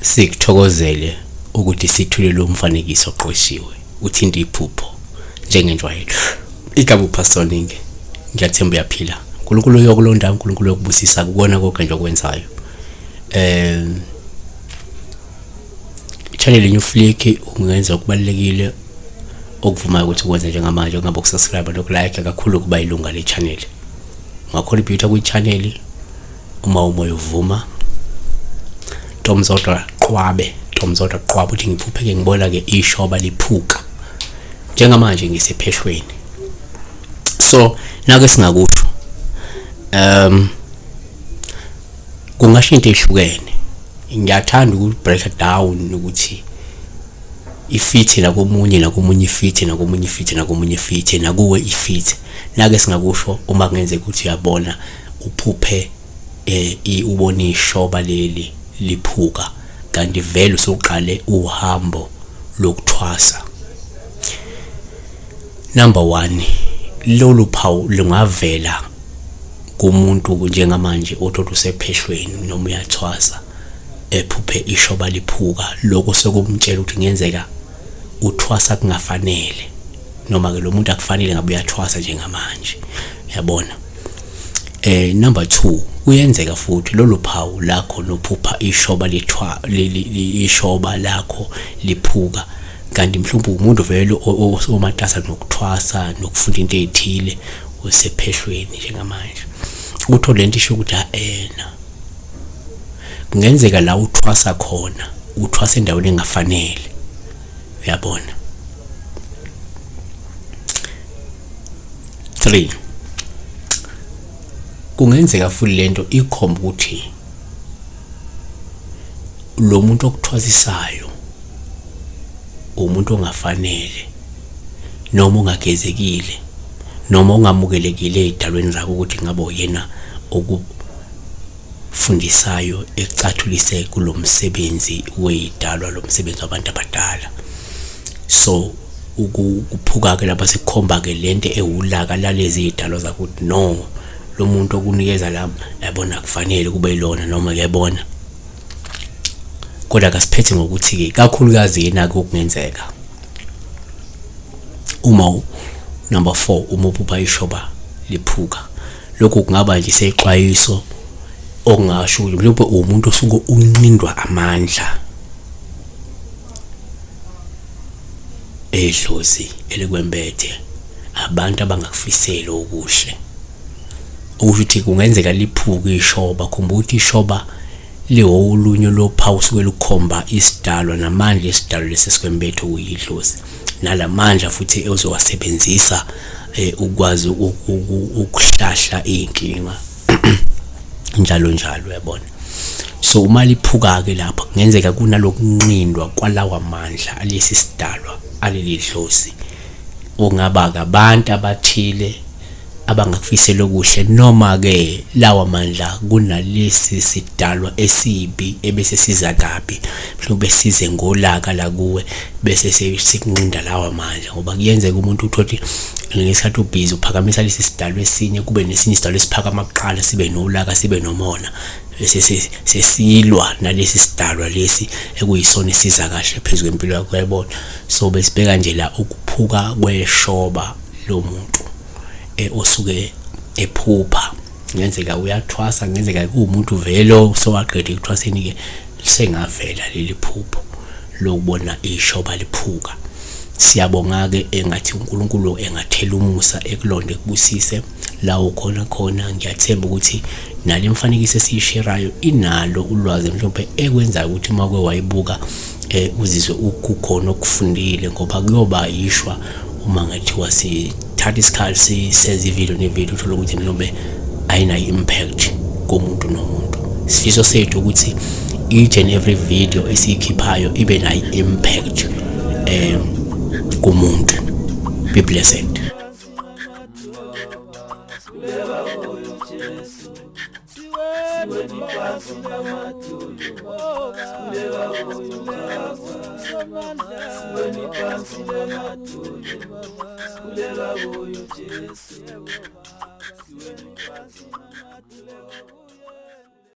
Sikuthokozele ukuthi sithule lo mfanekiso oqoshiwe uthinta iphupho njengenjwayelo. Igaba uPastoningi, ngiyathemba uyaphila. uNkulunkulu uyokulonda, uNkulunkulu uyokubusisa kubona konke nje okwenzayo. Channel New Flick ungenza okubalekile okuvuma ukuthi ukwenza njengamanje, ungaba ukusubscribe nokulike kakhulu kuba ilunga le channel. Ungacontribute ku channel uma umoya uvuma. Tomzodwa qwabe uthi ngiphupheke ngibona ke ishoba lephuka njengamanje ngisepheshweni. So nake singakusho kungasho into ehlukene. Ngiyathanda ukuthi break down ukuthi ifit nakomunye ifit nakomunye ifit nakuwe ifit. Nake singakusho uma kungenze ukuthi uyabona uphuphe ubone ishoba leli lephuka kanti vele usuqale uhambo lokuthwasa. Number 1, lolu phawu lungavela kumuntu njengamanje othola usepheshweni noma uyathwasa ephuphe ishoba lephuka. Lokho sokumtshela ukuthi ngenzeka uthwasa kungafanele noma ke lo muntu akufanele ngabe uyathwasa njengamanje, uyabona. Number 2, kuyenzeka futhi lolu phawu lakho nophupha ishoba ishoba lakho lephuka kanti mhlawumbe umuntu vele omatasa nokuthwasa nokufunda into ezithile usepheshweni njengamanje. Utho lento isho ukuthi kungenzeka la uthwasa khona uthwasa endaweni engafanele, uyabona. 3, kungenzeka futhi lento ikhomba ukuthi lo muntu okuthwasisayo umuntu ongafanele noma ongagezekile noma ongamukelekile ezidalweni zakho ukuthi ngabe uyena okufundisayo ekucathulise kulomsebenzi wezidalwa, lo msebenzi wabantu abadala. So ukuphuka ke lapha sekukhomba ke lento ewulaka lalezi izidalwa zakho ukuthi no, lo muntu okunikeza la yabona kufanele kube ilona noma uyabona. Kodwa kasiphethe ngokuthi ke kakhulukazi yena kokungenzeka uma number 4 uma uphupha ishoba lephuka. Lokho kungaba nje isexwayiso ongasho mhlawumbe umuntu osuke unqindwa amandla edlozi elikwembethe abantu abangakufisela okuhle. Ukuthi kungenzeka liphuka ishoba, khomba ukuthi ishoba liwolunye lophawu usuke lukhomba isidalwa namandla esidalwa lesesikwembethe uyidlozi nalamandla futhi ozowasebenzisa ukwazi ukuhlahla inkinga njalo uyabona. So uma liphuka ke lapha kungenzeka kunalokunqindwa kwalawa amandla alesi sidalwa aleli dlozi ongaba abantu abathile abangakufisela okuhle noma ke lawa mandla kunalesi sidalwa esibi ebese siza kabi mhlawumbe size ngolaka la kuwe bese sikunqinda lawa mandla ngoba kuyenzeka umuntu uthi ngesikhathi ubhizi uphakamisa lesi sidalwa esinye kube nesinye isidalwa esiphakama kuqala sibe nolaka sibe nomona bese sesilwa nalesi sidalwa lesi ekuyisona isiza kahle phezulu kwempilo yakho, uyabona. So besibheka nje la ukuphuka kweshoba lo muntu osuke ephupha. Ngenzeka uyathwasa, ngenzeka umuntu velo sowaqeda ukuthwaseni ke sengavela leli phupho lokubona ishoba liphuka. Siyabonga ke engathi uNkulunkulu engathela umusa ekulonde kubusise la ukhona ngiyathemba ukuthi nale mfanekiso esiyisherayo inalo ulwazi mhlawumbe ekwenza ukuthi uma wayibuka uzizwe ukukhona okufundile ngoba kuyoba yishwa uma ngathi wasithatha isikhathi senze ivideo uthola ukuthi mhlawumbe ayina impact komuntu nomuntu. Siso sethu ukuthi each and every video esikhiphayo ibe nayo impact kumuntu. Be blessed. When khuleka kuyo Jesu, yebo Baba, siwena ukwazi noma khuleka kuyo.